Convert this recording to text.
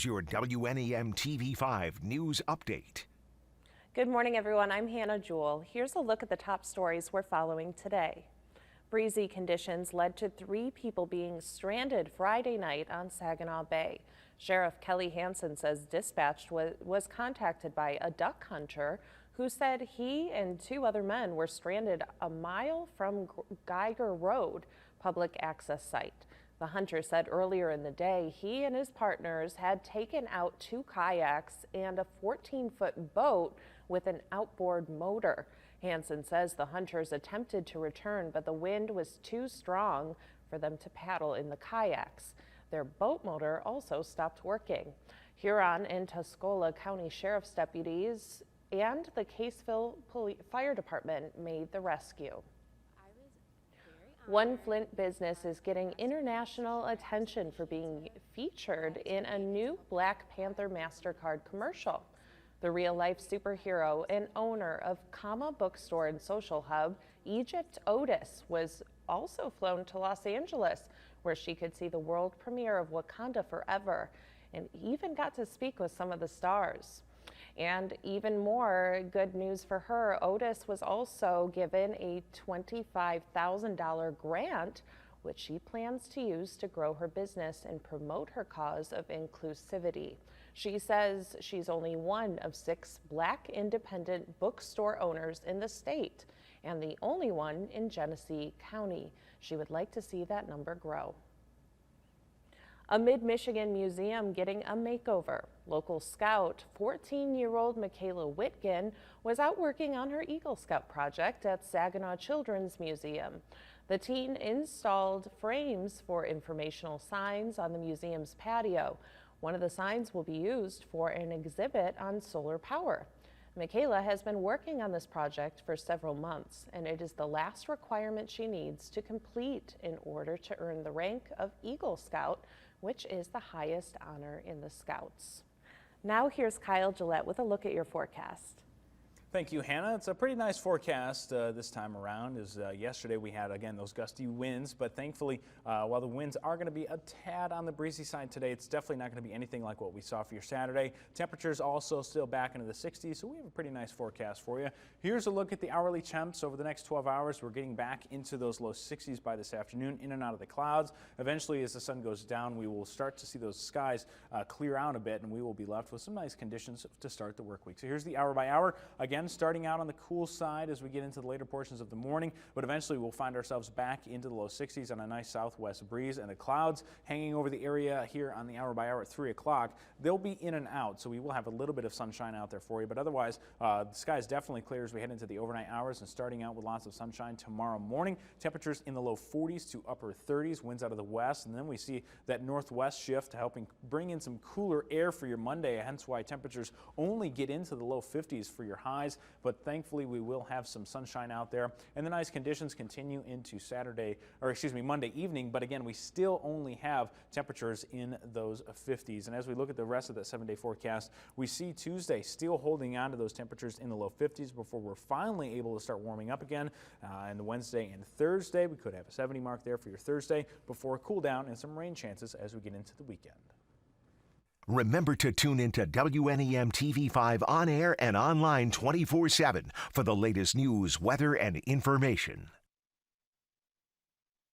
Your WNEM TV5 News Update. Good morning, everyone. I'm Hannah Jewell. Here's a look at the top stories we're following today. Breezy conditions led to 3 people being stranded Friday night on Saginaw Bay. Sheriff Kelly Hansen says dispatch was contacted by a duck hunter who said he and 2 other men were stranded a mile from Geiger Road public access site. The hunter said earlier in the day he and his partners had taken out 2 kayaks and a 14-foot boat with an outboard motor. Hansen says the hunters attempted to return, but the wind was too strong for them to paddle in the kayaks. Their boat motor also stopped working. Huron and Tuscola County Sheriff's deputies and the Caseville Fire Department made the rescue. One Flint business is getting international attention for being featured in a new Black Panther MasterCard commercial. The real-life superhero and owner of Comma Bookstore and Social Hub, Egypt Otis, was also flown to Los Angeles, where she could see the world premiere of Wakanda Forever, and even got to speak with some of the stars. And even more good news for her, Otis was also given a $25,000 grant, which she plans to use to grow her business and promote her cause of inclusivity. She says she's only one of 6 Black independent bookstore owners in the state and the only one in Genesee County. She would like to see that number grow. A Mid-Michigan museum getting a makeover. Local scout, 14-year-old Michaela Whitgen, was out working on her Eagle Scout project at Saginaw Children's Museum. The teen installed frames for informational signs on the museum's patio. One of the signs will be used for an exhibit on solar power. Michaela has been working on this project for several months, and it is the last requirement she needs to complete in order to earn the rank of Eagle Scout, which is the highest honor in the Scouts. Now here's Kyle Gillette with a look at your forecast. Thank you, Hannah. It's a pretty nice forecast this time around. As yesterday we had, again, those gusty winds, but thankfully, while the winds are going to be a tad on the breezy side today, it's definitely not going to be anything like what we saw for your Saturday. Temperatures also still back into the 60s, so we have a pretty nice forecast for you. Here's a look at the hourly temps over the next 12 hours. We're getting back into those low 60s by this afternoon, in and out of the clouds. Eventually, as the sun goes down, we will start to see those skies clear out a bit, and we will be left with some nice conditions to start the work week. So here's the hour by hour. Again, starting out on the cool side as we get into the later portions of the morning, but eventually we'll find ourselves back into the low 60s on a nice southwest breeze, and the clouds hanging over the area here on the hour by hour at 3 o'clock. They'll be in and out, so we will have a little bit of sunshine out there for you, but otherwise the sky is definitely clear as we head into the overnight hours and starting out with lots of sunshine tomorrow morning. Temperatures in the low 40s to upper 30s, winds out of the west, and then we see that northwest shift helping bring in some cooler air for your Monday, hence why temperatures only get into the low 50s for your highs. But thankfully we will have some sunshine out there, and the nice conditions continue into Monday evening. But again, we still only have temperatures in those 50s. And as we look at the rest of that 7-day forecast, we see Tuesday still holding on to those temperatures in the low 50s before we're finally able to start warming up again. And Wednesday and Thursday, we could have a 70 mark there for your Thursday before a cool down and some rain chances as we get into the weekend. Remember to tune into WNEM TV5 on air and online 24/7 for the latest news, weather, and information.